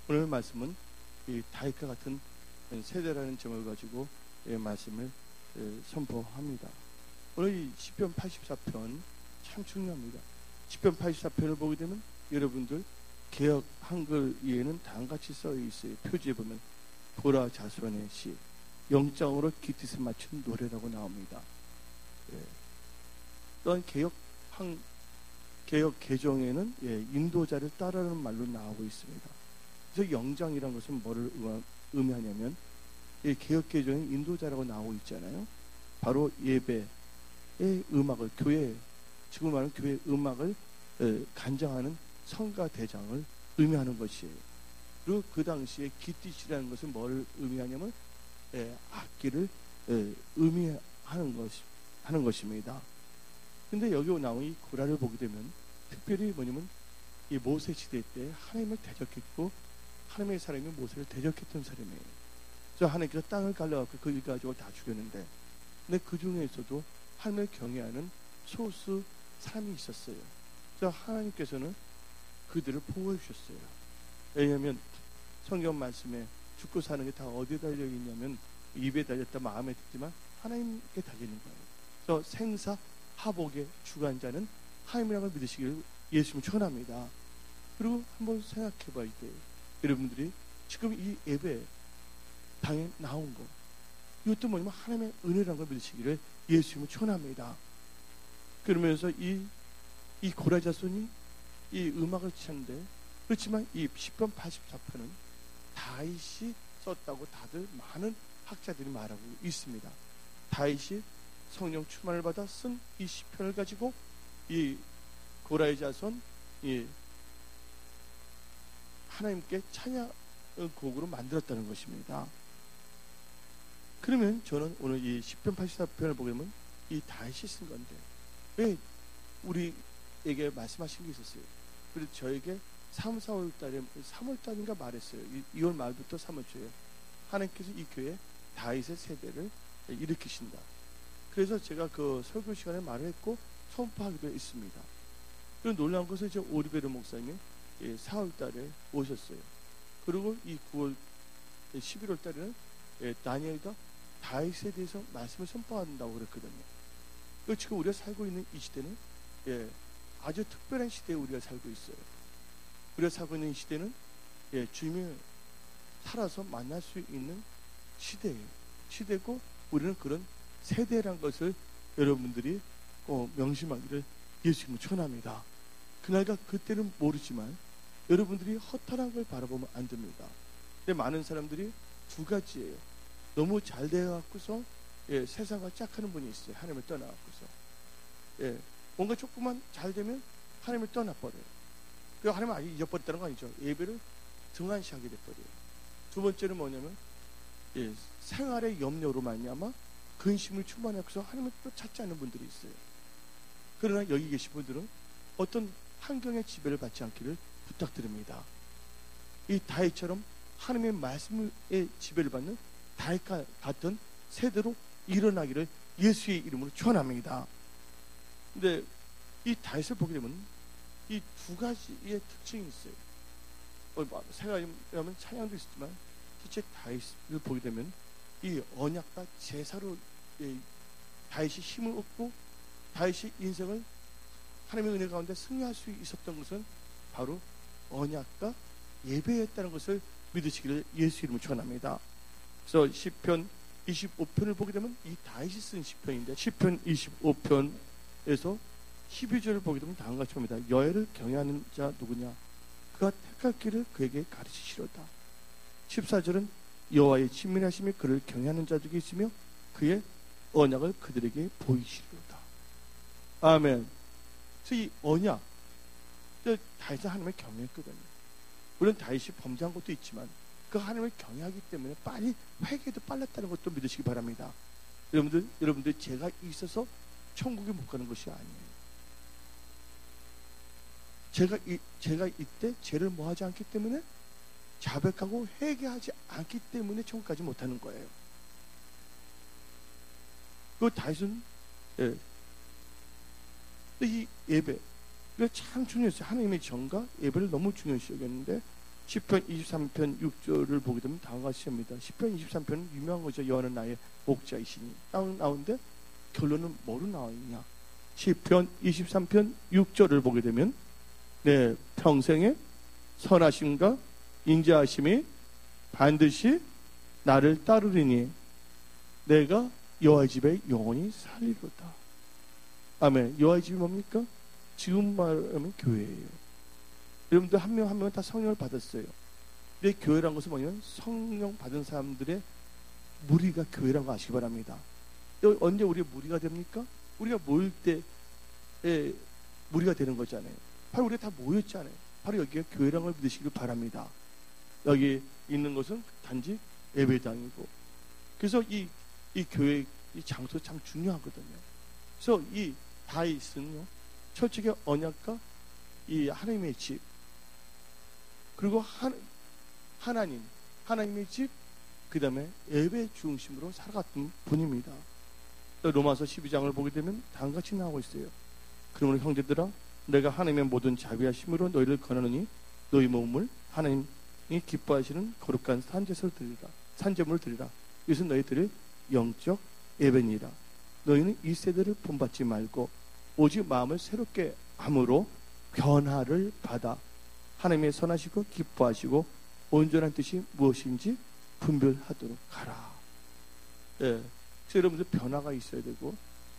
오늘 말씀은 이 다윗과 같은 세대라는 점을 가지고 말씀을 선포합니다. 오늘 이 시편 84편 참 중요합니다. 시편 84편을 보게 되면 여러분들 개역 한글 위에는 다음같이 써 있어요. 표지에 보면 고라 자손의 시, 영장으로 기티스 맞춘 노래라고 나옵니다. 또한 개역 개정에는 인도자를 따르는 말로 나오고 있습니다. 그래서 영장이라는 것은 뭐를 의미하냐면 개역 개정에 인도자라고 나오고 있잖아요. 바로 예배의 음악을 지금 말하는 교회 음악을 간장하는 성가 대장을 의미하는 것이에요. 그리고 그 당시에 기띠시라는 것은 뭘 의미하냐면 악기를 의미하는 것입니다. 근데 여기 나온 이 고라를 보게 되면 특별히 뭐냐면 이 모세 시대 때 하나님을 대적했고 하나님의 사람이 모세를 대적했던 사람이에요. 그래서 하나님께서 땅을 갈라갖고 그 일 가지고 다 죽였는데, 근데 그 중에서도 하나님을 경외하는 소수 사람이 있었어요. 그래서 하나님께서는 그들을 보호해 주셨어요. 왜냐하면 성경 말씀에 죽고 사는 게 다 어디에 달려 있냐면 입에 달렸다 마음에 듣지만 하나님께 달려 있는 거예요. 그래서 생사 하복의 주관자는 하나님이라는 걸 믿으시기를 예수님을 축원합니다. 그리고 한번 생각해 봐야 돼요. 여러분들이 지금 이 예배 당에 나온 거, 이것도 뭐냐면 하나님의 은혜라는 걸 믿으시기를 예수님을 축원합니다. 그러면서 이 고라자손이 이 음악을 치는데, 그렇지만 이 시편 84편은 다윗이 썼다고 다들 많은 학자들이 말하고 있습니다. 다윗이 성령 충만을 받아 쓴 이 시편을 가지고 이 고라의 자손 하나님께 찬양 곡으로 만들었다는 것입니다. 그러면 저는 오늘 이 시편 84편을 보게 되면 이 다윗이 쓴 건데 왜 우리에게 말씀하신 게 있었어요. 그래서 저에게 3, 4월 달에 3월 달인가 말했어요. 2월 말부터 3월 초에 하나님께서 이 교회 다윗의 세대를 일으키신다. 그래서 제가 그 설교 시간에 말을 했고 선포하기도 했습니다. 그리고 놀라운 것은 이제 오리베르 목사님이 4월 달에 오셨어요. 그리고 이 9월 11월 달에는 다니엘과 다윗에 대해서 말씀을 선포한다고 그랬거든요. 지금 우리가 살고 있는 이 시대는 아주 특별한 시대에 우리가 살고 있어요. 우리가 살고 있는 이 시대는 주님을 살아서 만날 수 있는 시대고 우리는 그런 세대란 것을 여러분들이 명심하기를 예수님을 축원합니다. 그날과 그때는 모르지만 여러분들이 허탈한 걸 바라보면 안 됩니다. 근데 많은 사람들이 두 가지예요. 너무 잘 되어갖고서 세상과 짝하는 분이 있어요. 하나님을 떠나갖고서 뭔가 조금만 잘 되면 하나님을 떠나버려요. 그 하나님을 아예 잊어버렸다는 거 아니죠. 예배를 등한시하게 돼버려요. 두 번째는 뭐냐면 생활의 염려로 말미암아 근심을 충만해서 하나님을 또 찾지 않는 분들이 있어요. 그러나 여기 계신 분들은 어떤 환경의 지배를 받지 않기를 부탁드립니다. 이 다윗처럼 하나님의 말씀의 지배를 받는 다윗과 같은 세대로 일어나기를 예수의 이름으로 축원합니다. 근데 이 다윗을 보게 되면 이 두 가지의 특징이 있어요. 생각하면 찬양도 있지만 실제 다윗을 보게 되면 이 언약과 제사로 다윗이 힘을 얻고 다윗이 인생을 하나님의 은혜 가운데 승리할 수 있었던 것은 바로 언약과 예배였다는 것을 믿으시기를 예수 이름으로 축원합니다. 그래서 시편 25편을 보게 되면 이 다윗이 쓴 시편인데 시편 25편에서 12절을 보게 되면 다음과 같이 봅니다. 여호와를 경외하는 자 누구냐? 그가 택할 길을 그에게 가르치시로다. 14절은 여호와의 친밀하심이 그를 경외하는 자들이 있으며 그의 언약을 그들에게 보이시리로다. 아멘. 그래서 이 언약, 다윗은 하나님을 경외했거든요. 물론 다윗이 범죄한 것도 있지만 그 하나님을 경외하기 때문에 빨리 회개도 빨랐다는 것도 믿으시기 바랍니다. 여러분들 죄가 있어서 천국에 못 가는 것이 아니에요. 제가 이때 죄를 뭐하지 않기 때문에 자백하고 회개하지 않기 때문에 천국 가지 못하는 거예요. 그 다윗은 이 예배 이거 참 중요했어요. 하나님의 정과 예배를 너무 중요시 여겼는데 시편 23편 6절을 보게 되면 다음과 같이 합니다. 시편 23편은 유명한 거죠. 여호와는 나의 목자이시니 나오는데 결론은 뭐로 나와 있냐? 시편 23편 6절을 보게 되면 내 평생에 선하심과 인자하심이 반드시 나를 따르리니 내가 여호와의 집에 영원히 살리로다. 아멘. 여호와의 집이 뭡니까? 지금 말하면 교회예요. 여러분들 한 명 한 명은 다 성령을 받았어요. 근데 교회란 것은 뭐냐면 성령 받은 사람들의 무리가 교회란 거 아시기 바랍니다. 언제 우리가 무리가 됩니까? 우리가 모일 때에 무리가 되는 거잖아요. 바로 우리가 다 모였잖아요. 바로 여기가 교회란 걸 믿으시길 바랍니다. 여기 있는 것은 단지 예배당이고, 그래서 이 교회 이 장소 참 중요하거든요. 그래서 이 다윗은요, 철칙의 언약과 이 하나님의 집, 그리고 하나님의 집, 그 다음에 예배 중심으로 살아갔던 분입니다. 로마서 12장을 보게 되면 다음같이 나오고 있어요. 그러므로 형제들아, 내가 하나님의 모든 자비하심으로 너희를 권하노니 너희 몸을 하나님이 기뻐하시는 거룩한 산제물을 드리라. 이것은 너희들의 영적 예배니라. 너희는 이 세대를 본받지 말고 오직 마음을 새롭게 함으로 변화를 받아 하나님의 선하시고 기뻐하시고 온전한 뜻이 무엇인지 분별하도록 하라. 예. 그래서 여러분들 변화가 있어야 되고,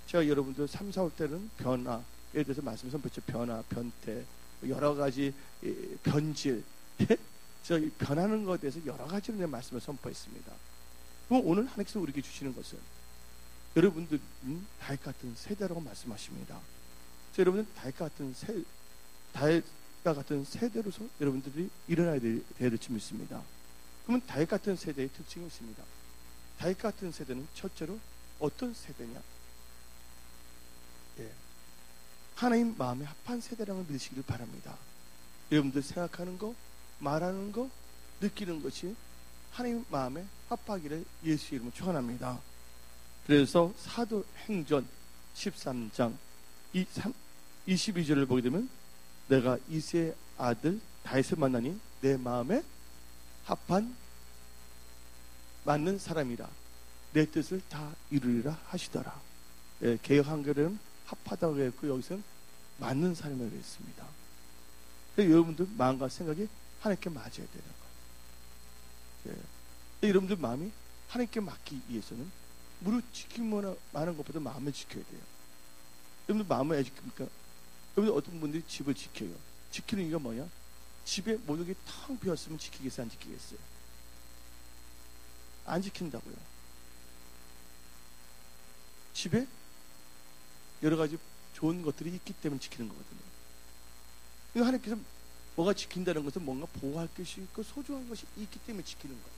제가 여러분들 3, 4월 때는 변화에 대해서 말씀을 선포했죠. 변화, 변태, 여러 가지 변질. 제가 변하는 것에 대해서 여러 가지로 내 말씀을 선포했습니다. 그럼 오늘 하나님께서 우리에게 주시는 것은 여러분들은 다윗 같은 세대라고 말씀하십니다. 그래서 여러분은 다윗과 같은 세대로서 여러분들이 일어나야 될지 믿습니다. 그러면 다윗 같은 세대의 특징이 있습니다. 다윗 같은 세대는 첫째로 어떤 세대냐? 예. 하나님 마음에 합한 세대라는 걸 믿으시기를 바랍니다. 여러분들 생각하는 거, 말하는 거, 느끼는 것이 하나님 마음에 합하기를 예수 이름으로 축원합니다. 그래서 사도행전 13장 22절을 보게 되면 내가 이새의 아들 다윗을 만나니 내 마음에 합한 맞는 사람이라 내 뜻을 다 이루리라 하시더라. 예, 개역 한글에는 합하다고 했고 여기서는 맞는 사람이라고 했습니다. 여러분들 마음과 생각이 하나님께 맞아야 되는 거예요. 예. 여러분들 마음이 하나님께 맞기 위해서는 무릇 지키면 많은 것보다 마음을 지켜야 돼요. 여러분들 마음을 왜 지킵니까? 여러분들 어떤 분들이 집을 지켜요. 지키는 이유가 뭐냐? 집에 모든 게 텅 비었으면 지키겠어요? 안 지키겠어요? 안 지킨다고요. 집에 여러 가지 좋은 것들이 있기 때문에 지키는 거거든요. 그러니까 하나님께서 뭐가 지킨다는 것은 뭔가 보호할 것이 있고 소중한 것이 있기 때문에 지키는 거예요.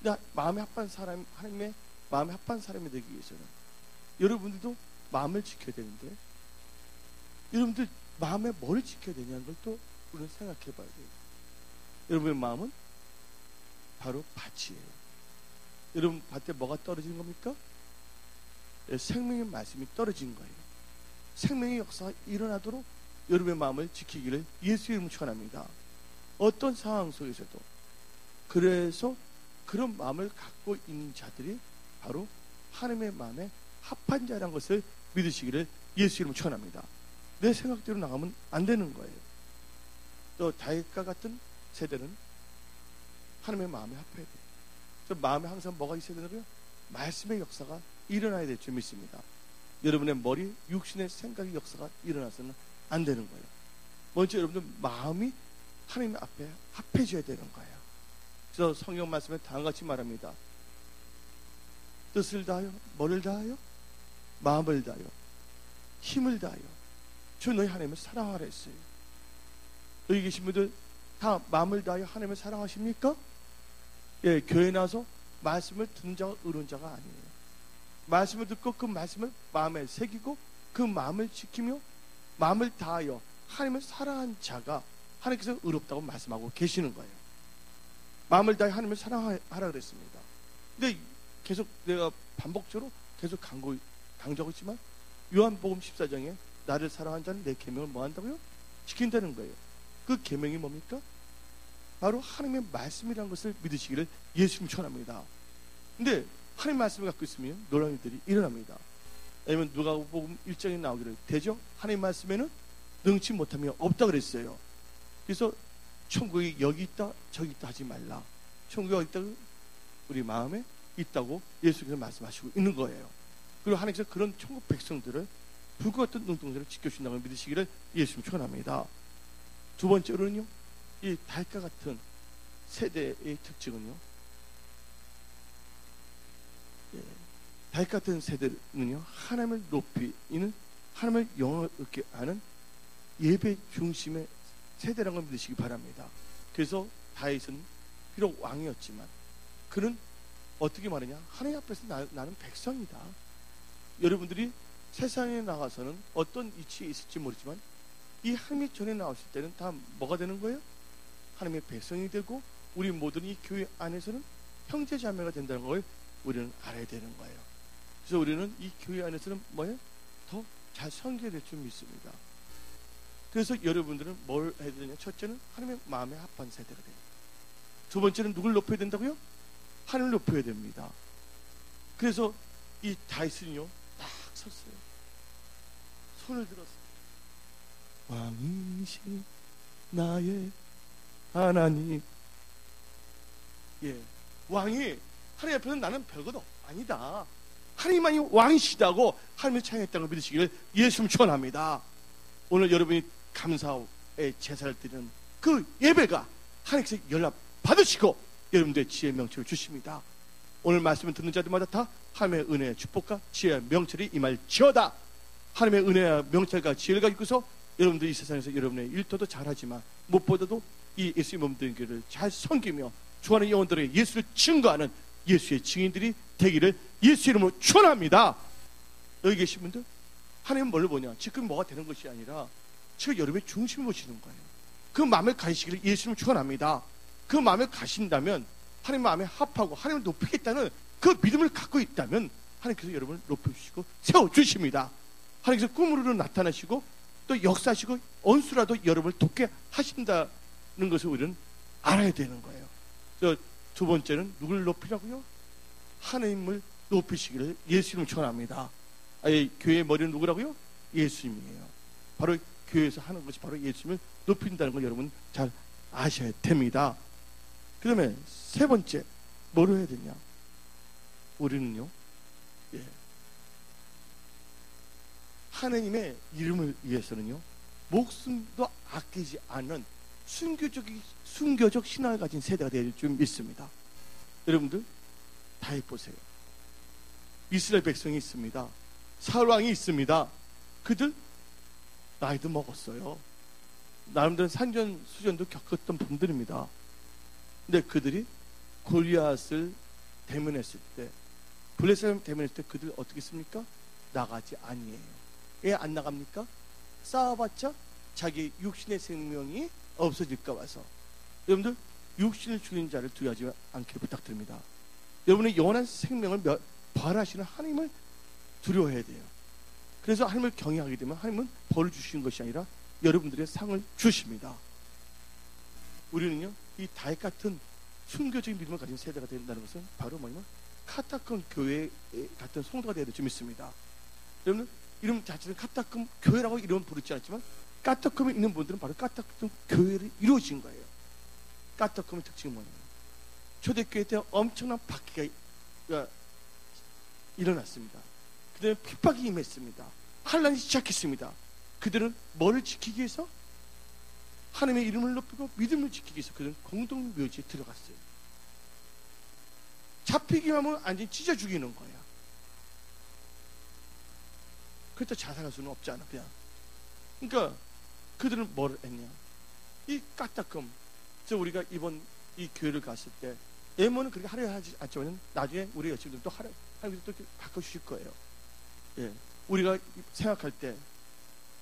근데 마음에 합한 사람, 하나님의 마음에 합한 사람이 되기 위해서는 여러분들도 마음을 지켜야 되는데, 여러분들 마음에 뭘 지켜야 되냐는 걸 또 우리는 생각해 봐야 돼요. 여러분의 마음은 바로 밭이에요. 여러분 밭에 뭐가 떨어지는 겁니까? 생명의 말씀이 떨어진 거예요. 생명의 역사가 일어나도록 여러분의 마음을 지키기를 예수 이름으로 축원합니다. 어떤 상황 속에서도. 그래서 그런 마음을 갖고 있는 자들이 바로 하나님의 마음에 합한 자라는 것을 믿으시기를 예수 이름으로 축원합니다. 내 생각대로 나가면 안 되는 거예요. 또 다윗과 같은 세대는 하나님의 마음에 합해야 돼요. 그래서 마음에 항상 뭐가 있어야 되냐고요? 말씀의 역사가 일어나야 될 줄 믿습니다. 여러분의 머리, 육신의 생각의 역사가 일어나서는 안 되는 거예요. 먼저 여러분들 마음이 하나님 앞에 합해져야 되는 거예요. 그래서 성경 말씀에 다음같이 말합니다. 뜻을 다하여, 뭐를 다하여? 마음을 다하여, 힘을 다하여 주 너희 하나님을 사랑하라 했어요. 여기 계신 분들 다 마음을 다하여 하나님을 사랑하십니까? 예, 교회 나와서 말씀을 듣는 자가 의로운 자가 아니에요. 말씀을 듣고 그 말씀을 마음에 새기고 그 마음을 지키며 마음을 다하여 하나님을 사랑한 자가 하나님께서 의롭다고 말씀하고 계시는 거예요. 마음을 다해 하나님을 사랑하라 그랬습니다. 근데 계속 내가 반복적으로 계속 강조하고 있지만 요한복음 14장에 나를 사랑한 자는 내 계명을 뭐 한다고요? 지킨다는 거예요. 그 계명이 뭡니까? 바로 하나님의 말씀이라는 것을 믿으시기를 예수님 축원합니다. 근데 하나님 말씀을 갖고 있으면 놀라운 일들이 일어납니다. 왜냐면 누가복음 1장에 나오기를 되죠. 하나님 말씀에는 능치 못하며 없다 그랬어요. 그래서 천국이 여기 있다 저기 있다 하지 말라. 천국이 어디 있다? 우리 마음에 있다고 예수님께서 말씀하시고 있는 거예요. 그리고 하나님께서 그런 천국 백성들을 불과 같은 눈동자를 지켜주신다고 믿으시기를 예수님 축원합니다. 두 번째로는요, 이 달과 같은 세대의 특징은요, 달 같은 세대는요, 하나님을 높이는, 하나님을 영원하게 하는 예배 중심의 세대라는 걸 믿으시기 바랍니다. 그래서 다윗은 비록 왕이었지만 그는 어떻게 말하냐, 하나님 앞에서 나는 백성이다. 여러분들이 세상에 나가서는 어떤 위치에 있을지 모르지만 이 하나님의 전에 나오실 때는 다 뭐가 되는 거예요? 하나님의 백성이 되고 우리 모든 이 교회 안에서는 형제 자매가 된다는 걸 우리는 알아야 되는 거예요. 그래서 우리는 이 교회 안에서는 뭐예요? 더 잘 섬겨야 될 줄 믿습니다. 그래서 여러분들은 뭘 해야 되냐? 첫째는 하나님의 마음에 합한 세대가 돼요. 두 번째는 누굴 높여야 된다고요? 하나님을 높여야 됩니다. 그래서 이 다윗은요 딱 섰어요. 손을 들었어요. 왕이신 나의 하나님. 예, 왕이 하나님 앞에서는 나는 별것 아니다. 하나님만이 왕이시다고 하나님을 찬양했다는 걸 믿으시기를 예수님 축원합니다. 오늘 여러분이 감사의 제사를 드리는 그 예배가 하나님께서 연락 받으시고 여러분들의 지혜의 명철을 주십니다. 오늘 말씀을 듣는 자들마다 다 하나님의 은혜의 축복과 지혜의 명철이 임할지어다. 하나님의 은혜와 명철과 지혜를 가지고서 여러분들 이 세상에서 여러분의 일터도 잘하지만 무엇보다도 이 예수의 몸된 교회를 잘 섬기며 주하는 영혼들에게 예수를 증거하는 예수의 증인들이 되기를 예수 이름으로 축원합니다. 여기 계신 분들, 하나님은 뭘 보냐? 지금 뭐가 되는 것이 아니라 지금 여러분의 중심을 보시는 거예요. 그 마음에 가시기를 예수님을 축원합니다. 그 마음에 가신다면, 하나님 마음에 합하고 하나님을 높이겠다는 그 믿음을 갖고 있다면 하나님께서 여러분을 높여주시고 세워주십니다. 하나님께서 꿈으로 나타나시고 또 역사하시고 언수라도 여러분을 돕게 하신다는 것을 우리는 알아야 되는 거예요. 그래서 두 번째는 누굴 높이라고요? 하나님을 높이시기를 예수님을 축원합니다. 교회의 머리는 누구라고요? 예수님이에요. 바로 교회에서 하는 것이 바로 예수님을 높인다는 걸 여러분 잘 아셔야 됩니다. 그 다음에 세 번째, 뭐로 해야 되냐? 우리는요, 하나님의 이름을 위해서는요, 목숨도 아끼지 않는 순교적 신앙을 가진 세대가 될 줄 믿습니다. 여러분들 다 해보세요. 이스라엘 백성이 있습니다. 사울 왕이 있습니다. 그들 나이도 먹었어요. 나름대로 산전수전도 겪었던 분들입니다. 근데 그들이 골리앗을 대면했을 때, 블레셋을 대면했을 때 그들 어떻게 했습니까? 나가지 아니에요. 왜 안 나갑니까? 싸워봤자 자기 육신의 생명이 없어질까 봐서. 여러분들 육신을 죽이는 자를 두려워하지 않기를 부탁드립니다. 여러분의 영원한 생명을 부활하시는 하나님을 두려워해야 돼요. 그래서 하나님을 경외하게 되면 하나님은 벌을 주시는 것이 아니라 여러분들의 상을 주십니다. 우리는요, 이 다윗 같은 순교적인 믿음을 가진 세대가 된다는 것은 바로 뭐냐면 카타콤 교회 같은 성도가 되어야 될 줄 믿습니다. 여러분 이름 자체는 카타콤 교회라고 이름은 부르지 않지만 카타콤에 있는 분들은 바로 카타콤 교회를 이루어진 거예요. 카타콤의 특징은 뭐냐면 초대교회 때 엄청난 박해가 일어났습니다. 그다음에 핍박이 임했습니다. 환란이 시작했습니다. 그들은 뭐를 지키기 위해서? 하나님의 이름을 높이고 믿음을 지키기 위해서 그들은 공동묘지에 들어갔어요. 잡히기만 하면 완전히 찢어 죽이는 거야. 그렇다 자살할 수는 없잖아, 그냥. 그러니까 그들은 뭘 했냐? 이 까딱금. 그래서 우리가 이번 이 교회를 갔을 때 예모는 그렇게 하려 하지 않지만 나중에 우리 여친들도 또 하나님께서 또 바꿔주실 거예요. 예, 우리가 생각할 때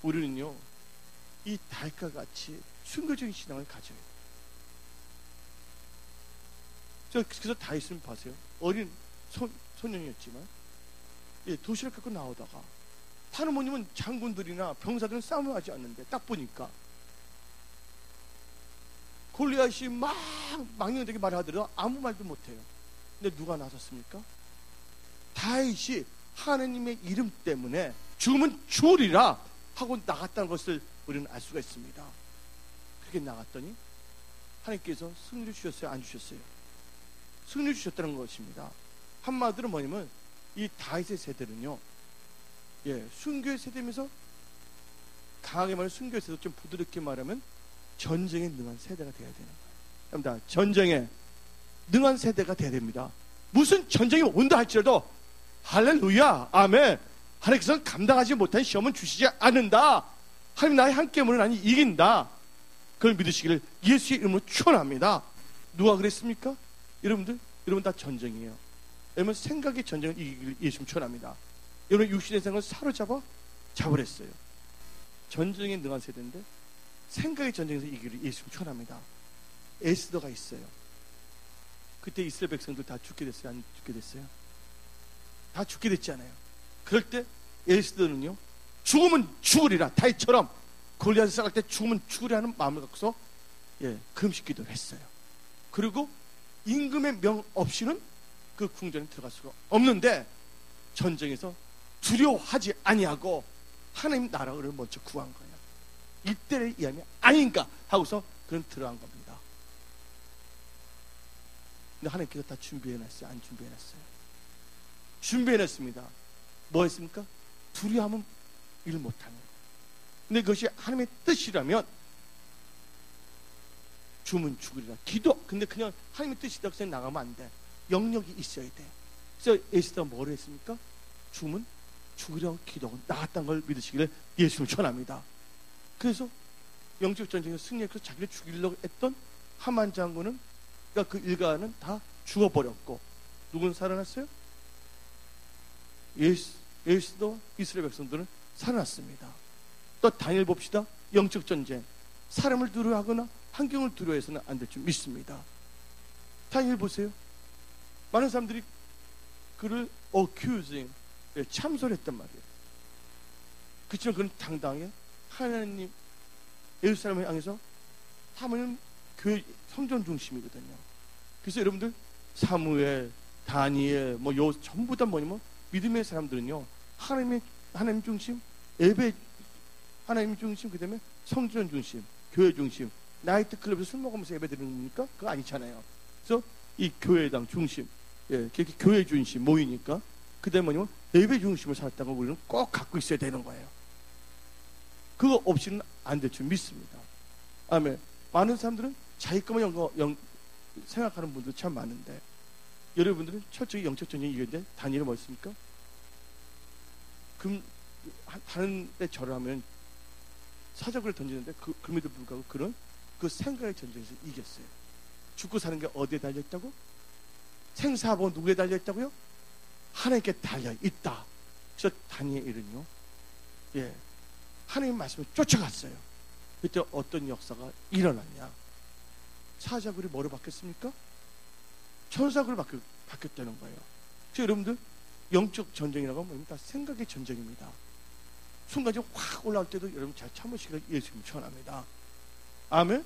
우리는요, 이 달과 같이 순교적인 신앙을 가져야 돼요. 그래서 다윗은 봐세요. 어린 소년이었지만 도시를 갖고 나오다가 하나님은 장군들이나 병사들은 싸움을 하지 않는데 딱 보니까 골리앗이 막 망령되게 말을 하더라도 아무 말도 못해요. 근데 누가 나섰습니까? 다윗이 하나님의 이름 때문에 죽으면 죽으리라 하고 나갔다는 것을 우리는 알 수가 있습니다. 그렇게 나갔더니 하나님께서 승리를 주셨어요? 안 주셨어요? 승리를 주셨다는 것입니다. 한마디로 뭐냐면 이 다윗의 세대는요, 순교의 세대면서 강하게 말하면 순교의 세대, 좀 부드럽게 말하면 전쟁에 능한 세대가 되어야 되는 거예요. 그러니까 전쟁에 능한 세대가 되어야 됩니다. 무슨 전쟁이 온다 할지라도 할렐루야, 아멘. 하나님께서는 감당하지 못한 시험은 주시지 않는다. 하나님 나의 함께하면 나는 이긴다. 그걸 믿으시기를 예수의 이름으로 축원합니다. 누가 그랬습니까? 여러분 다 전쟁이에요. 여러분 생각의 전쟁을 이기기를 예수님 축원합니다. 여러분 육신의 생각을 사로잡아 잡으랬어요. 전쟁에 능한 세대인데 생각의 전쟁에서 이기기를 예수님 축원합니다. 에스더가 있어요. 그때 이스라엘 백성들 다 죽게 됐어요? 안 죽게 됐어요? 다 죽게 됐잖아요. 그럴 때 에스더는요, 죽으면 죽으리라, 다윗처럼 골리앗을 싸울 때 죽으면 죽으리라 하는 마음을 갖고서 금식 기도를 했어요. 그리고 임금의 명 없이는 그 궁전에 들어갈 수가 없는데 전쟁에서 두려워하지 아니하고 하나님 나라를 먼저 구한 거예요. 이때의 이함이 아닌가 하고서 그는 들어간 겁니다. 근데 하나님께서 다 준비해놨어요? 안 준비해놨어요? 준비해놨습니다. 뭐 했습니까? 두려워하면 일 못하는 거예요. 근데 그것이 하나님의 뜻이라면 죽으면 죽으리라. 기도. 근데 그냥 하나님의 뜻이라고 해서 나가면 안 돼. 영역이 있어야 돼. 그래서 에스더가 뭐를 했습니까? 죽으면 죽으려고 기도하고 나갔다는 걸 믿으시기를 예수님 전합니다. 그래서 영적 전쟁에서 승리해서 자기를 죽이려고 했던 하만 장군은, 그러니까 그 일가는 다 죽어버렸고, 누구는 살아났어요? 에스더 이스라엘 백성들은 살아났습니다. 또 다니엘 봅시다. 영적 전쟁, 사람을 두려워하거나 환경을 두려워해서는 안 될 줄 믿습니다. 다니엘 보세요. 많은 사람들이 그를 accusing, 참소를 했단 말이에요. 그렇지만 그는 당당하게 하나님 예루살렘을 향해서 하면 교회 성전 중심이거든요. 그래서 여러분들 사무엘, 다니엘, 요 전부 다 뭐냐면 믿음의 사람들은요, 하나님 중심, 예배 하나님 중심, 그 다음에 성전 중심, 교회 중심. 나이트 클럽에서 술 먹으면서 예배 드리는 겁니까? 그거 아니잖아요. 그래서 이 교회당 중심, 그렇게 교회 중심 모이니까, 그 다음에 뭐냐면 예배 중심을 살았다고 우리는 꼭 갖고 있어야 되는 거예요. 그거 없이는 안 될 줄 믿습니다. 아멘. 많은 사람들은 자기 것만 생각하는 분들 참 많은데, 여러분들은 철저히 영적 전쟁이 이겼는데 다니엘은 뭐 했습니까? 다른 데 절을 하면 사자굴을 던지는데 그럼에도 불구하고 그런 그 생각의 전쟁에서 이겼어요. 죽고 사는 게 어디에 달려있다고? 생사하고 누구에 달려있다고요? 하나님께 달려있다. 그래서 다니엘은요, 하나님 말씀을 쫓아갔어요. 그때 어떤 역사가 일어났냐? 사자굴이 뭐로 바뀌었습니까? 천사굴로 바뀌었다는 거예요. 그래서 여러분들 영적 전쟁이라고 하면 다 생각의 전쟁입니다. 순간적으로 확 올라올 때도 여러분 잘 참으시기를 예수님 축원합니다. 아멘.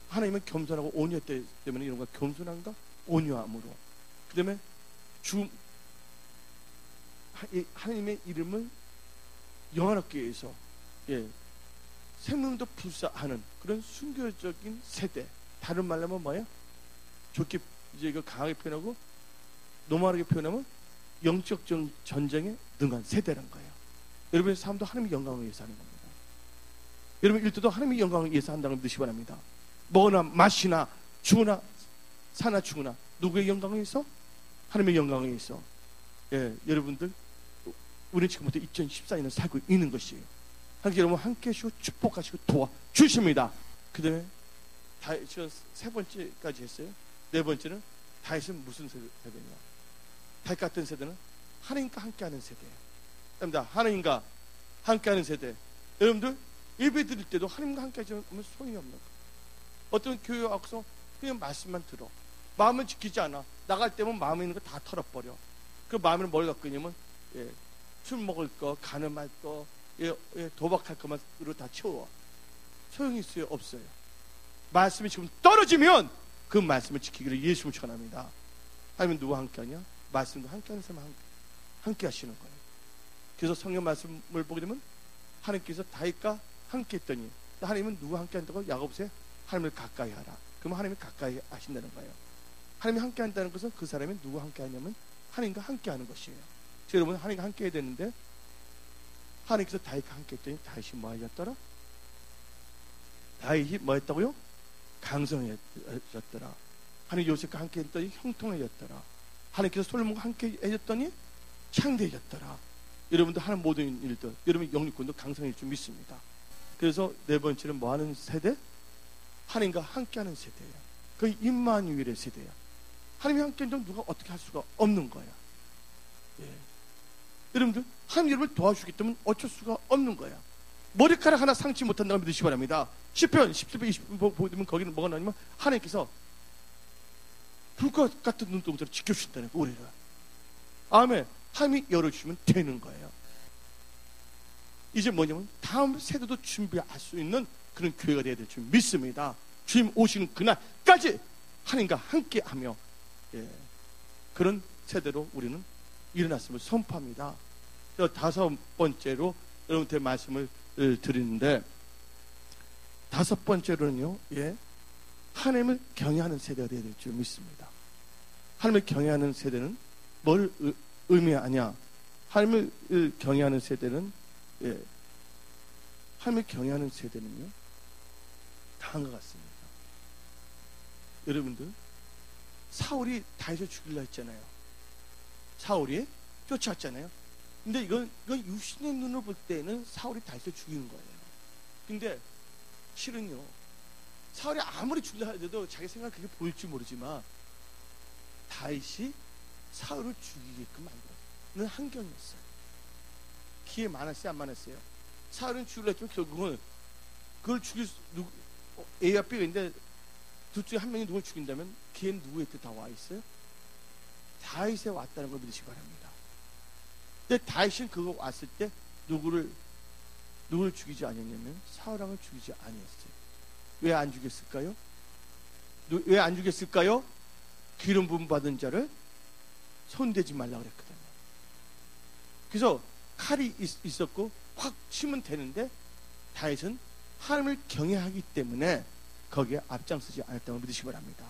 하나님은 겸손하고 온유했 때문에 이런 거 겸손한가? 온유함으로. 그 다음에 하나님의 이름을 영화롭게 위해서 생명도 불사하는 그런 순교적인 세대. 다른 말로 하면 뭐야? 좋게 이제 이거 강하게 표현하고 노멀하게 표현하면 영적 전쟁에 능한 세대란 거예요. 여러분의 삶도 하나님의 영광을 위해서 하는 겁니다. 여러분 일도도 하나님의 영광을 위해서 한다는 걸 믿으시기 바랍니다. 먹으나 마시나 죽으나 사나 죽으나 누구의 영광을 위해서? 하나님의 영광을 위해서. 여러분들 우리는 지금부터 2014년을 살고 있는 것이에요. 하나님 여러분 함께 하시고 축복하시고 도와주십니다. 그 다음에 저 세 번째까지 했어요. 네 번째는 다윗은 무슨 세대냐? 다윗 같은 세대는 하나님과 함께하는 세대예요. 그렇습니다. 하나님과 함께하는 세대. 여러분들 예배 드릴 때도 하나님과 함께하지 않으면 소용이 없는 거예요. 어떤 교회 와서 그냥 말씀만 들어. 마음을 지키지 않아. 나갈 때면 마음에 있는 거 다 털어버려. 그 마음에는 뭘 갖고 있냐면 술 먹을 거, 간음할 거, 도박할 것만으로 다 채워. 소용이 있어요? 없어요? 말씀이 지금 떨어지면 그 말씀을 지키기를 예수님을 전합니다. 하나님은 누구와 함께하냐? 말씀과 함께하는 사람 함께 하시는 거예요. 그래서 성경 말씀을 보게 되면 하나님께서 다윗과 함께 했더니, 하나님은 누구와 함께 한다고? 야고보서에 하나님을 가까이 하라. 그러면 하나님이 가까이 하신다는 거예요. 하나님이 함께 한다는 것은 그 사람이 누구와 함께 하냐면 하나님과 함께 하는 것이에요. 여러분, 하나님과 함께 해야 되는데 하나님께서 다윗과 함께 했더니 다윗이 뭐 하였더라? 다윗이 뭐 했다고요? 강성해졌더라. 하나님 요셉과 함께 했더니 형통해졌더라. 하나님께서 솔로몬과 함께 해줬더니 창대해졌더라. 여러분도 하는 모든 일들, 여러분 영육권도 강성해질 줄 믿습니다. 그래서 네 번째는 뭐 하는 세대? 하나님과 함께하는 세대예요. 그 임마누엘의 세대야. 하나님이 함께하는 누가 어떻게 할 수가 없는 거야. 예. 여러분들 하나님 여러분을 도와주기 때문에 어쩔 수가 없는 거야. 머리카락 하나 상치 못한다고 믿으시기 바랍니다. 시편 17편 20편 보면 거기는 뭐가 나오냐면 하나님께서 불꽃 같은 눈동자로 지켜주신다는 거예요. 우리를. 아멘. 하나님이 열어주시면 되는 거예요. 이제 뭐냐면 다음 세대도 준비할 수 있는 그런 교회가 되어야 될 줄 믿습니다. 주님 오시는 그날까지 하나님과 함께하며, 예, 그런 세대로 우리는 일어났음을 선포합니다. 다섯 번째로 여러분한테 말씀을 드리는데, 다섯 번째로는요, 예, 하나님을 경외하는 세대가 되어야 될 줄 믿습니다. 하나님을 경외하는 세대는 뭘 의미하냐? 하나님을 경외하는 세대는, 예, 하나님을 경외하는 세대는요, 다음과 같습니다. 여러분들, 사울이 다윗을 죽이려 했잖아요. 사울이 쫓아왔잖아요. 근데 이건 육신의 눈으로 볼 때는 사울이 다윗을 죽이는 거예요. 근데 실은요, 사울이 아무리 죽이려 해도 자기 생각 그게 보일지 모르지만 다윗이 사울을 죽이게끔 만들었는 환경이었어요. 기회 많았어요, 안 많았어요? 사울은 죽이려 했지만 결국은 그걸 죽일 A와 B가 있는데 둘 중에 한 명이 누굴 죽인다면 기회는 누구의 뜻 다 와 있어요? 다윗에 왔다는 걸 믿으시기 바랍니다. 근데 다윗은 그거 왔을 때 누구를 죽이지 않았냐면 사울왕을 죽이지 아니했어요. 왜 안 죽였을까요? 왜 안 죽였을까요? 기름 부음 받은 자를 손대지 말라 그랬거든요. 그래서 칼이 있었고 확 치면 되는데 다윗은 하나님을 경외하기 때문에 거기에 앞장서지 않았다는 걸 믿으시기 바랍니다.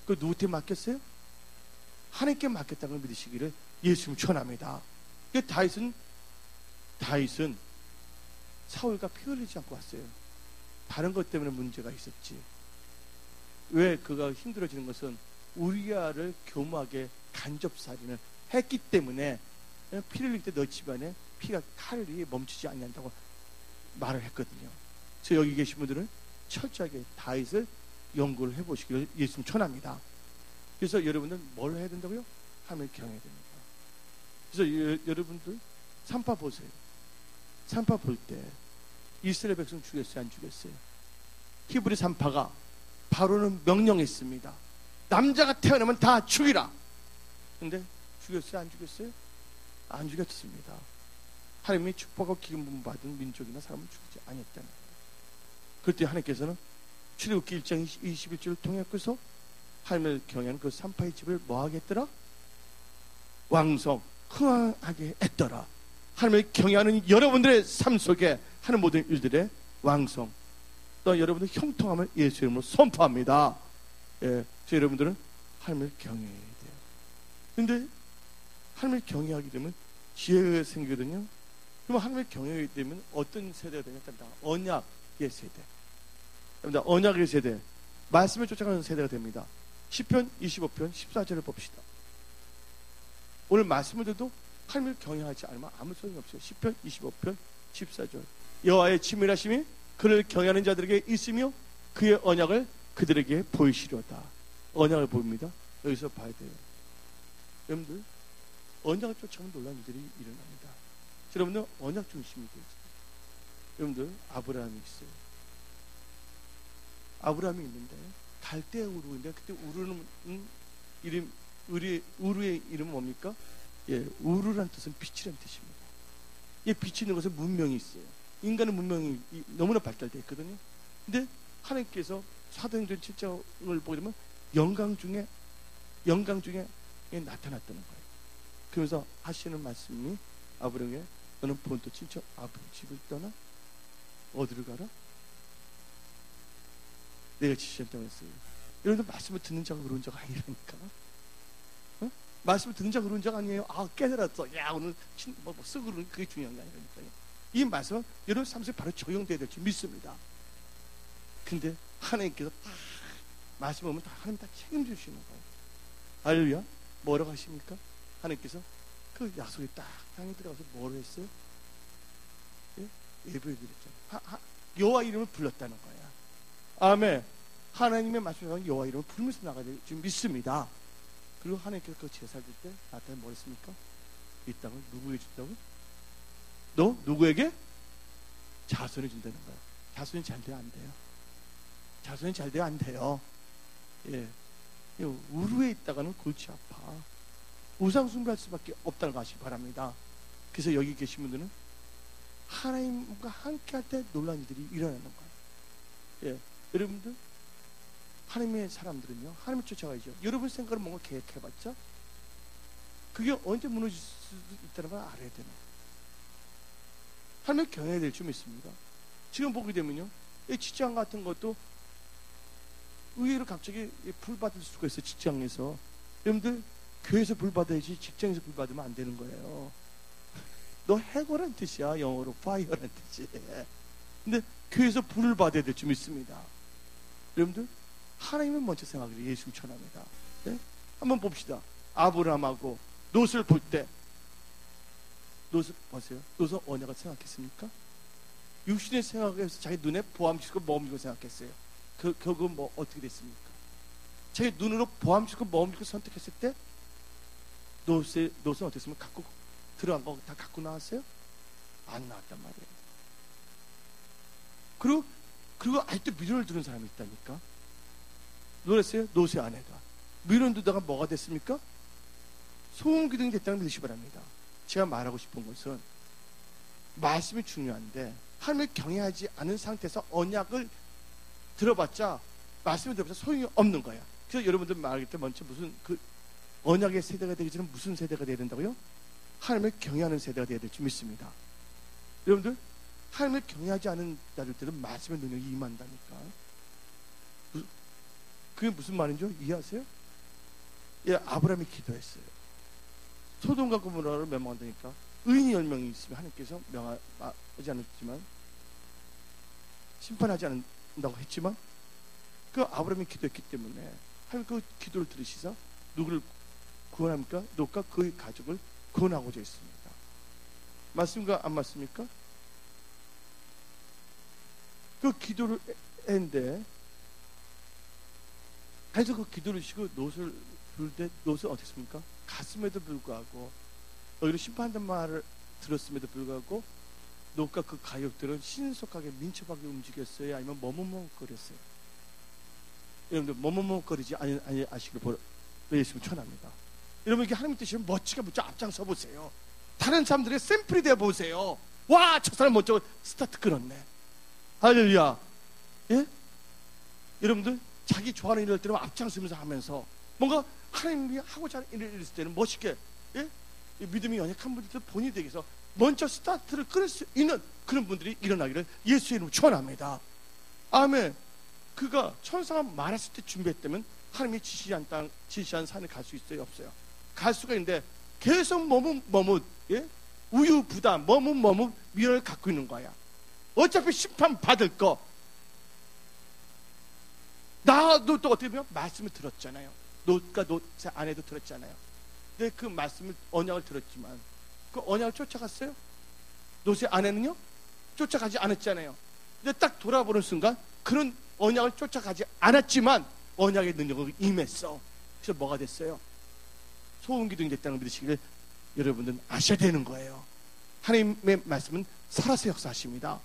그 누구한테 맡겼어요? 하나님께 맡겼다는 걸 믿으시기를 예수님 축원합니다. 다윗은 사울과 피 흘리지 않고 왔어요. 다른 것 때문에 문제가 있었지. 왜 그가 힘들어지는 것은 우리아를 교묘하게 간접살인을 했기 때문에 피를 흘릴 때 너 집안에 피가 칼이 멈추지 않는다고 말을 했거든요. 그래서 여기 계신 분들은 철저하게 다윗을 연구를 해보시기를 예수님 축원합니다. 그래서 여러분들 뭘 해야 된다고요? 하나님을 경외해야 됩니다. 그래서 여러분들 산파 보세요. 산파 볼 때 이스라엘 백성 죽였어요, 안 죽였어요? 히브리 산파가 바로는 명령했습니다. 남자가 태어나면 다 죽이라. 근데 죽였어요, 안 죽였어요? 안 죽였습니다. 하나님이 축복하고 기름 부음 받은 민족이나 사람을 죽이지 아니했다는 거예요. 그때 하나님께서는 출애굽기 1장 21절을 통해서 하나님을 경외하는 그 산파의 집을 뭐 하겠더라? 왕성 흥황하게 했더라. 하나님을 경외하는 여러분들의 삶 속에 하는 모든 일들의 왕성, 또 여러분들 형통함을 예수 이름으로 선포합니다. 예, 여러분들은 하나님을 경외해야 돼요. 근데 하나님을 경외하게 되면 지혜가 생기거든요. 그럼 하나님을 경외하게 되면 어떤 세대가 되냐? 언약의 세대. 언약의 세대, 말씀을 쫓아가는 세대가 됩니다. 시편 25편 14절을 봅시다. 오늘 말씀을 들어도 하나님을 경외하지 않으면 아무 소용이 없어요. 시편 25편 14절. 여호와의 친밀하심이 그를 경외하는 자들에게 있으며 그의 언약을 그들에게 보이시려다. 언약을 보입니다. 여기서 봐야 돼요. 여러분들 언약을 쫓아가는 놀라운 일들이 일어납니다. 여러분들 언약 중심이 되죠. 여러분들 아브라함이 있어요. 아브라함이 있는데 갈대 우르인데 그때 우르는 우르의 이름은 뭡니까? 예, 우르란 뜻은 빛이란 뜻입니다. 이 빛이 있는 것은 문명이 있어요. 인간의 문명이 너무나 발달되어 있거든요. 근데 하나님께서 사도행전 7장을 보게 되면 영광 중에 나타났다는 거예요. 그러면서 하시는 말씀이 아브라함에게 너는 본토 친척 아버지 집을 떠나 어디를 가라? 내가 지시했다고 했어요. 여러분들 말씀을 듣는 자가 그런 자가 아니라니까. 어? 말씀을 듣는 자가 그런 자가 아니에요. 아 깨달았어. 야 오늘 뭐 쓰고 그러는 그게 중요한 게 아니라니까요. 이 말씀은 여러분 삶 속에 바로 적용돼야 될 줄 믿습니다. 근데 하나님께서 다 말씀 오면 다 하나님 다 책임지시는 거예요. 할렐루야. 뭐라고 하십니까? 하나님께서 그 약속에 딱 땅에 들어가서 뭐로 했어요? 예? 예배드렸잖아요. 여호와 이름을 불렀다는 거야. 아멘. 하나님의 말씀을 여호와 이름을 부르면서 나가야 될 줄 믿습니다. 그리고 하나님께서 그 제사 줄 때 나한테 뭐 했습니까? 이 땅을 누구에게 준다고? 너 누구에게? 자손이 준다는 거야. 자손이 잘 돼야 안 돼요. 자손이 잘 돼야 안 돼요. 예. 우루에 있다가는 골치 아파. 우상 숭배할 수밖에 없다는 거 아시기 바랍니다. 그래서 여기 계신 분들은 하나님과 함께 할 때 놀라운 일들이 일어나는 거예요. 예. 여러분들 하나님의 사람들은요 하나님을 쫓아가야죠. 여러분 생각을 뭔가 계획해봤자 그게 언제 무너질 수 있다는 걸 알아야 되는 거예요. 하나님을 경외해야 될 줄 믿습니다. 지금 보게 되면요 이 직장 같은 것도 의외로 갑자기 불 받을 수가 있어요. 직장에서. 여러분들 교회에서 불 받아야지 직장에서 불 받으면 안 되는 거예요. 너 해고란 뜻이야. 영어로 fire란 뜻이. 근데 교회에서 불을 받아야 될 줄 믿습니다. 여러분들 하나님은 먼저 생각해요. 예수 천합니다. 네? 한번 봅시다. 아브라함하고 롯을 볼 때 롯을 보세요. 롯은 언약을 생각했습니까? 육신의 생각에서 자기 눈에 보암직고 먹음직고 생각했어요. 결국은 뭐 어떻게 됐습니까? 자기 눈으로 보암직고 먹음직고 선택했을 때 롯은 어땠습니까? 갖고 들어간 거 다 갖고 나왔어요? 안 나왔단 말이에요. 그리고 아직도 미련을 두는 사람이 있다니까. 놀랐어요? 롯의 아내가 미련 두다가 뭐가 됐습니까? 소음기둥이 됐다는 걸 믿으시기 바랍니다. 제가 말하고 싶은 것은 말씀이 중요한데 하나님을 경외하지 않은 상태에서 언약을 들어봤자 말씀을 들어봤자 소용이 없는 거야. 그래서 여러분들 말할 때 먼저 무슨 그 언약의 세대가 되기 전에 무슨 세대가 돼야 된다고요? 하나님을 경외하는 세대가 돼야 될 줄 믿습니다. 여러분들 하나님을 경외하지 않은 자들은 말씀의 능력이 임한다니까. 그게 무슨 말인지 이해하세요? 예, 아브라함이 기도했어요. 소돔과 고모라를 멸망한다니까. 의인이 10명이 있으면 하나님께서 명하지 않았지만 심판하지 않는다고 했지만 그 아브라함이 기도했기 때문에 하나님 그 기도를 들으시사 누구를 구원합니까? 롯과 그의 가족을 구원하고자 했습니다. 맞습니까? 안 맞습니까? 그 기도를 했는데 그래서 그 기도를 시고 롯을 부를 때 롯은 어땠습니까? 갔음에도 불구하고 너희를 심판한다는 말을 들었음에도 불구하고 롯과 그 가족들은 신속하게 민첩하게 움직였어요? 아니면 머뭇머뭇거렸어요? 여러분들 머뭇머뭇거리지 아시길 예수님 천합니다. 여러분 이게 하나님의 뜻이면 멋지게 먼저 앞장서 보세요. 다른 사람들의 샘플이 되어 보세요. 와, 저 사람 먼저 스타트 끊었네. 할렐루야. 예? 여러분들 자기 좋아하는 일을 할 때는 앞장서면서 하면서 뭔가 하나님이 하고자 하는 일을 했을 때는 멋있게, 예? 믿음이 연약한 분들도 본인이 되기 위해서 먼저 스타트를 끊을 수 있는 그런 분들이 일어나기를 예수의 이름으로 축원합니다. 아멘. 그가 천사가 말했을 때 준비했다면 하나님이 지시한 산에 갈 수 있어요? 없어요? 갈 수가 있는데 계속 머뭇 예? 우유부단 머뭇 미련을 갖고 있는 거야. 어차피 심판 받을 거. 나도 또 어떻게 보면 말씀을 들었잖아요. 롯과 롯의 아내도 들었잖아요. 근데 그 말씀을 언약을 들었지만 그 언약을 쫓아갔어요? 롯의 아내는요? 쫓아가지 않았잖아요. 근데 딱 돌아보는 순간 그런 언약을 쫓아가지 않았지만 언약의 능력을 임했어. 그래서 뭐가 됐어요? 소음기둥이 됐다는 걸 믿으시기를 여러분들은 아셔야 되는 거예요. 하나님의 말씀은 살아서 역사하십니다.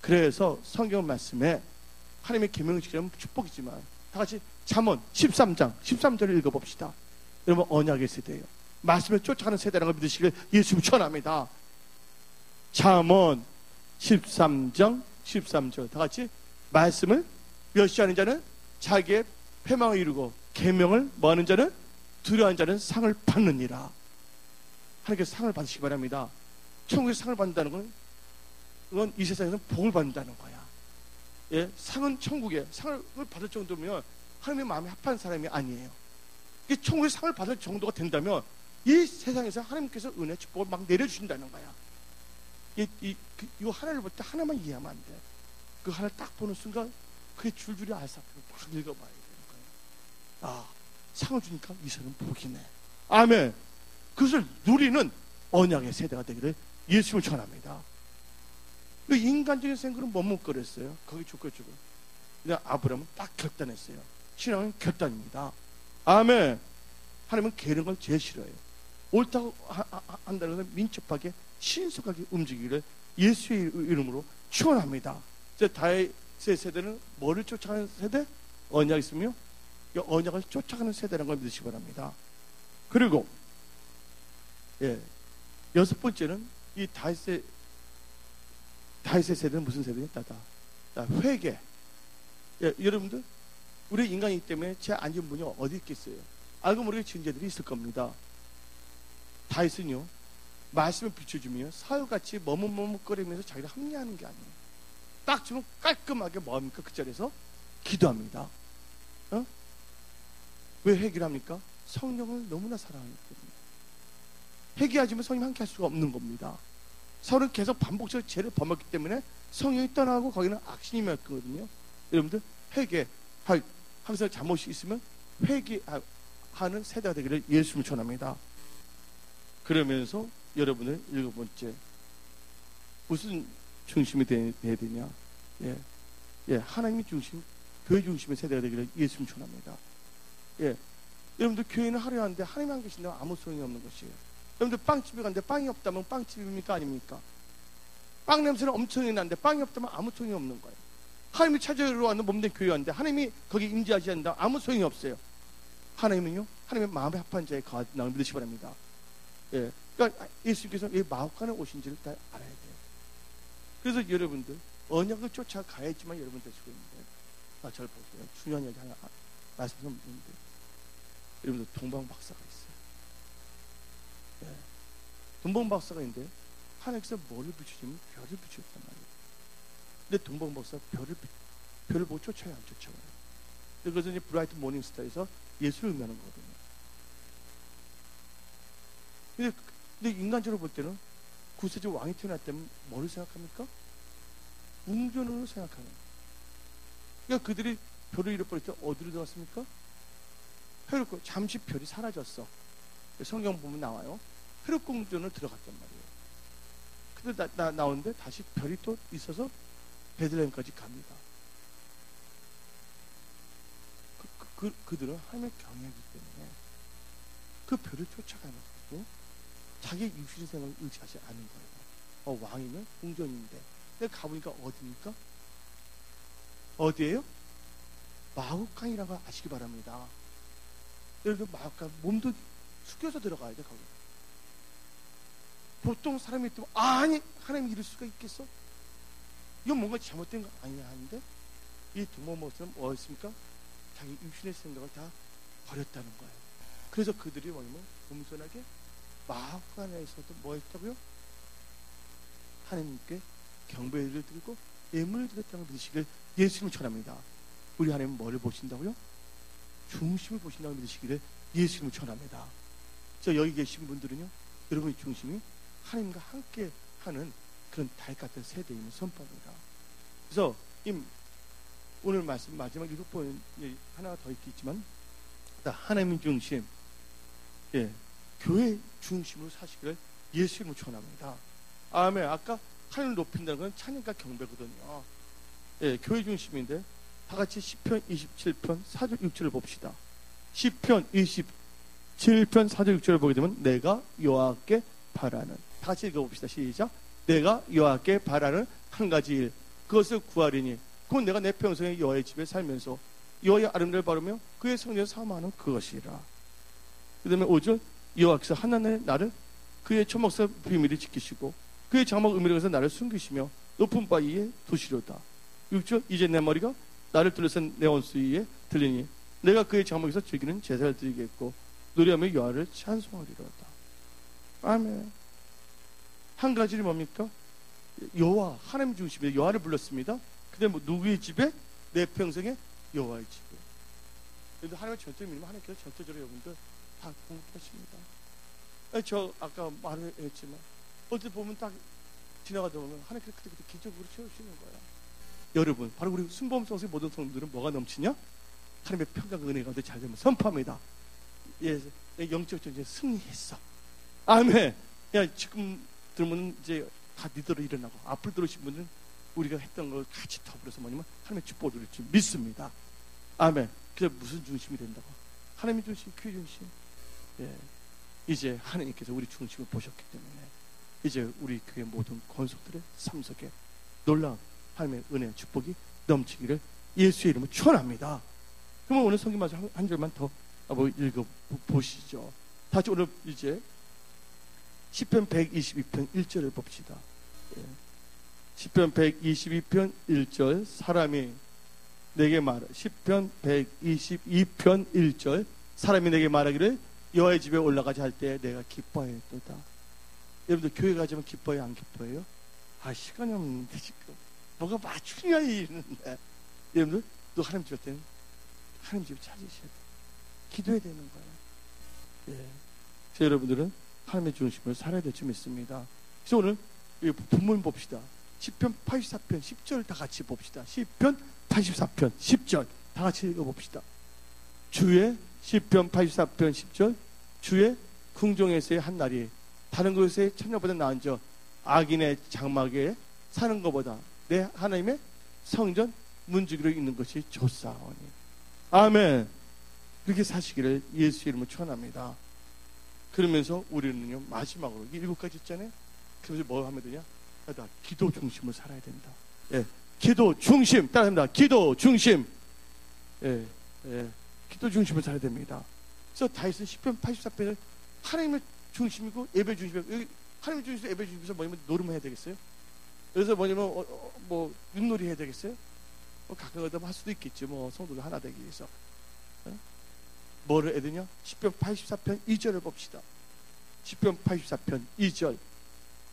그래서 성경 말씀에 하나님의 계명을 지키려면 축복이지만 다 같이 잠언 13장 13절을 읽어봅시다. 여러분 언약의 세대예요. 말씀을 쫓아가는 세대라는 걸 믿으시기를 예수님 축원합니다. 잠언 13장 13절 다 같이 말씀을 멸시하는 자는 자기의 패망을 이루고 계명을 뭐하는 자는 두려워하는 자는 상을 받느니라. 하나님께서 상을 받으시기 바랍니다. 천국에서 상을 받는다는 건 그건 이 세상에서는 복을 받는다는 거야. 예, 상은 천국에 상을 받을 정도면 하나님의 마음에 합한 사람이 아니에요. 천국에서 상을 받을 정도가 된다면 이 세상에서 하나님께서 은혜 축복을 막 내려주신다는 거야. 이 하나를 볼 때 하나만 이해하면 안 돼. 그 하나를 딱 보는 순간 그게 줄줄이 알사표를 딱 읽어봐야 되는 거야. 아, 상을 주니까 이 사람은 복이네. 아멘. 그것을 누리는 언약의 세대가 되기를 예수님을 전합니다. 그 인간적인 생각은 머뭇거렸어요. 거기 죽고. 근데 아브라함은 딱 결단했어요. 신앙은 결단입니다. 아멘. 하나님은 게으른 걸 제일 싫어해요. 옳다고 한다는 것은 민첩하게 신속하게 움직이기를 예수의 이름으로 축원합니다. 다윗의 세대는 뭐를 쫓아가는 세대? 언약이 있으며 언약을 쫓아가는 세대라는 걸 믿으시기 바랍니다. 그리고 여섯 번째는 이 다윗의 세대는 무슨 세대냐? 회개. 여러분들 우리 인간이기 때문에 제 앉은 분이 어디 있겠어요? 알고 모르게 진죄들이 있을 겁니다. 다윗은요 말씀을 비춰주며 사울같이 머뭇머뭇거리면서 자기를 합리하는 게 아니에요. 딱 지금 깔끔하게 뭐합니까? 그 자리에서 기도합니다. 왜 회개를 합니까? 성령을 너무나 사랑하기 때문에. 회개하지만 성령이 함께 할 수가 없는 겁니다. 사울은 계속 반복적으로 죄를 범했기 때문에 성령이 떠나고 거기는 악신이 맺거든요. 여러분들 회개 항상 잘못이 있으면 회개하는 세대가 되기를 예수님을 전합니다. 그러면서 여러분은 일곱 번째 무슨 중심이 돼야 되냐? 하나님의 중심, 교회 중심의 세대가 되기를 예수님 전합니다. 여러분들 교회는 하려 하는데 하나님 안 계신다면 아무 소용이 없는 것이에요. 여러분들 빵집에 갔는데 빵이 없다면 빵집입니까? 아닙니까? 빵 냄새는 엄청나게 나는데 빵이 없다면 아무 소용이 없는 거예요. 하나님이 찾아오러 왔는 몸된 교회 왔는데 하나님이 거기 임재하지 않는다 아무 소용이 없어요. 하나님은요 하나님의 마음에 합한 자에 거하신다고 믿으시기 바랍니다. 그러니까 예수님께서 왜 마옥간에 오신지를 다 알아야 돼요. 그래서 여러분들 언약을 쫓아가야지만 여러분 될 수가 있는데 저를 보세요. 중요한 얘기 하나 말씀드리는데 여러분들 동방박사가 있어요. 동방박사가 있는데 하나님께서 뭐를 비추시면 별을 비추셨단 말이에요. 근데 동방박사가 별을 보고 쫓아야 안 쫓아가요. 그래서 이제 브라이트 모닝스타에서 예수를 의미하는 거거든요. 근데 인간적으로 볼 때는 구세주 왕이 태어났다면 뭐를 생각합니까? 웅변으로 생각하는. 그러니까 그들이 별을 잃어버릴 때 어디로 들어갔습니까? 헤롯궁. 잠시 별이 사라졌어. 성경 보면 나와요. 헤롯궁전을 들어갔단 말이에요. 근데 나오는데 다시 별이 또 있어서 베들레헴까지 갑니다. 그들은 하나님의 경외하기 때문에 그 별을 쫓아가는 거고 자기 육신의 생각을 의지하지 않은 거예요. 왕이면 궁전인데 내가 가보니까 어디입니까? 어디예요? 마국강이라는 걸 아시기 바랍니다. 여러분 마국강 몸도 숙여서 들어가야 돼. 거기 보통 사람이 있으면 아니 하나님이 이럴 수가 있겠어? 이건 뭔가 잘못된 거 아니야 하는데 이 동방박사는 뭐였습니까? 자기 육신의 생각을 다 버렸다는 거예요. 그래서 그들이 뭐냐면 겸손하게 마국간에서도 뭐 했다고요? 하나님께 경배를 드리고 예물을 드렸다는 걸 믿으시길 예수님을 전합니다. 우리 하나님은 뭐를 보신다고요? 중심을 보신다고 믿으시기를 예수님을 전합니다. 여기 계신 분들은요 여러분의 중심이 하나님과 함께 하는 그런 달 같은 세대임을 선포합니다. 그래서 오늘 말씀 마지막 7번 하나가 더 있겠지만 하나님의 중심, 교회 중심으로 사시기를 예수님을 전합니다. 아멘. 아까 하나님을 높인다는 건 찬양과 경배거든요. 교회 중심인데 다 같이 시편 27편 4절 6절을 봅시다. 시편 27편 4절 6절을 보게 되면 내가 여호와께 바라는, 다 같이 읽어봅시다. 시작. 내가 여호와께 바라는 한 가지 일, 그것을 구하리니 그건 내가 내 평생에 여호와의 집에 살면서 여호와의 아름다움을 바르며 그의 성전을 사모하는 그것이라. 그 다음에 5절. 여호와께서 하나님의 나를 그의 초목사 비밀을 지키시고 그의 장막 은밀에서 나를 숨기시며 높은 바 위에 두시려다. 6절. 이제 내 머리가 나를 둘러싼 내 원수에 들리니 내가 그의 장막에서 즐기는 제사를 드리겠고 노래하며 여호와를 찬송하리로다. 아멘. 한 가지는 뭡니까? 여호와, 하나님 중심에 여호와를 불렀습니다. 근데 뭐 누구의 집에? 내 평생에 여호와의 집에. 그래도 하나님의 전투를 믿으면 하나님께서 전투적으로 여러분들 다 공급하십니다. 저 아까 말을 했지만 어떻게 보면 딱 지나가다 보면 하나님께서 그때 기적으로 채우시는 거야. 여러분, 바로 우리 순범성수의 모든 성도들은 뭐가 넘치냐? 하나님의 평강 은혜 가운데 잘 되면 선포합니다. 예, 영적 전쟁에 승리했어. 아멘. 야, 지금 들으면 이제 다 니들로 일어나고 앞으로 들으신 분들은 우리가 했던 걸 같이 더불어서 뭐냐면 하나님의 축복을 줄 믿습니다. 아멘. 그래서 무슨 중심이 된다고? 하나님의 중심, 교회 중심. 예, 이제 하나님께서 우리 중심을 보셨기 때문에 이제 우리 교회 모든 권속들의 삶 속에 놀라운 하나님의 은혜, 축복이 넘치기를 예수의 이름으로 축원합니다. 그러면 오늘 성경 말씀 한 절만 더 읽어 보시죠. 다시 오늘 이제 시편 122편 1절을 봅시다. 예. 시편 122편 1절 사람이 내게 말하 시편 122편 1절 사람이 내게 말하기를 여호와의 집에 올라가자 할 때 내가 기뻐했도다. 여러분들 교회 가자면 기뻐해요, 안 기뻐해요? 아, 시간이 없는데 지금 뭐가 맞추냐 이러는데 여러분들 또 하나님 집 할 때는 하나님 집을 찾으셔야 돼요. 기도해야 되는 거예요. 예. 그래서 여러분들은 하나님의 중심을 살아야 될 줄 믿습니다. 그래서 오늘 본문 봅시다. 시편 84편 10절 다 같이 봅시다. 시편 84편 10절 다 같이 읽어봅시다. 주의 시편 84편 10절 주의 궁정에서의 한 날이 다른 곳의 천년보다 나은 저 악인의 장막에 사는 것보다 내 하나님의 성전 문지기로 있는 것이 좋사오니. 아멘. 그렇게 사시기를 예수 이름으로 축원합니다. 그러면서 우리는요 마지막으로 7가지 있잖아요. 그래서 뭐 하면 되냐? 나 기도 중심을 살아야 된다. 예, 기도 중심 따라합니다. 기도 중심. 예, 예, 기도 중심을 살아야 됩니다. 그래서 다윗은 시편 84편을 하나님의 중심이고 예배 중심이고 여기 하나님의 중심에서 예배 중심에서 뭐냐면 노름을 해야 되겠어요? 그래서 뭐냐면 뭐 윷놀이 해야 되겠어요? 가끔 가다 할 수도 있겠지. 뭐 성도가 하나 되기 위해서. 예? 뭐를 해야 되냐? 시편 84편 2절을 봅시다. 시편 84편 2절.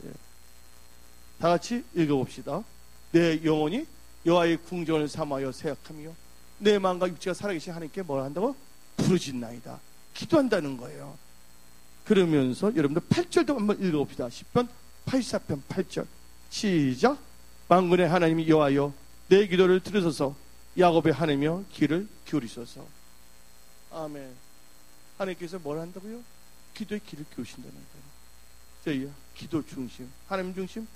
예. 다 같이 읽어봅시다. 내 영혼이 여호와의 궁정을 삼하여 생각하며 내 마음과 육체가 살아계신 하나님께 뭘 한다고? 부르짖나이다. 기도한다는 거예요. 그러면서 여러분들 8절도 한번 읽어봅시다. 시편 84편 8절 시작. 만군의 하나님이 여호와여 내 기도를 들으소서 야곱의 하나님이여 귀를 기울이소서. 아멘. 하나님께서 뭘 한다고요? 기도의 귀를 기울이신다는 거예요. 저희 기도 중심, 하나님 중심,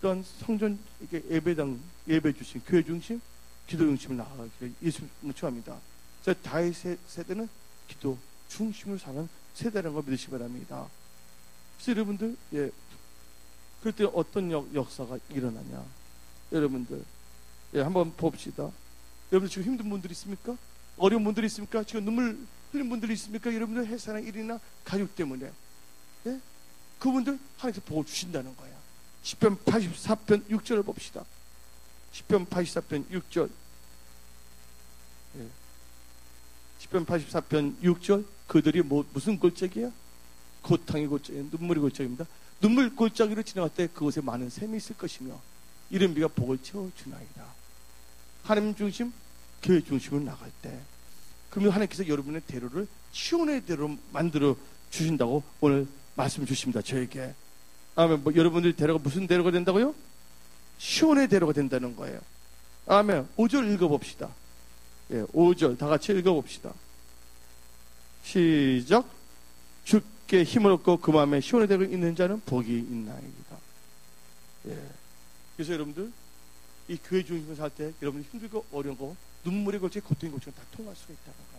또한 성전 이렇게 예배당 예배 주신 교회 중심, 기도 중심을 나아가기를 예수님을 축원합니다. 그래서 다윗 세대는 기도 중심으로 사는 세대라는 걸 믿으시기 바랍니다. 그래서 여러분들, 예, 그럴 때 어떤 역사가 일어나냐? 여러분들, 예, 한번 봅시다. 여러분들 지금 힘든 분들 있습니까? 어려운 분들이 있습니까? 지금 눈물 흘린 분들이 있습니까? 여러분들 회사나 일이나 가족 때문에, 예? 그분들 하나님께서 보호 주신다는 거야. 시편 84편 6절을 봅시다. 시편 84편 6절. 예. 시편 84편 6절. 그들이 무슨 골짜기야? 고탕이 골짜기, 눈물이 골짜기입니다. 눈물 골짜기로 지나갈 때 그곳에 많은 샘이 있을 것이며 이른 비가 복을 채워주나이다. 하나님 중심, 교회 중심으로 나갈 때, 그러면 하나님께서 여러분의 대로를 시온의 대로 만들어 주신다고 오늘 말씀 주십니다. 저에게. 아멘. 뭐 여러분들이 대로가 무슨 대로가 된다고요? 시온의 대로가 된다는 거예요. 아멘. 5절 읽어봅시다. 예, 5절 다 같이 읽어봅시다. 시작. 주께 힘을 얻고 그 마음에 시온의 대로가 있는 자는 복이 있나이다. 예. 그래서 여러분들 이 교회 중심에서 살 때 여러분이 힘들고 어려운 거 눈물의 골짜기, 고통의 골짜기 다 통할 수가 있다는 거예요.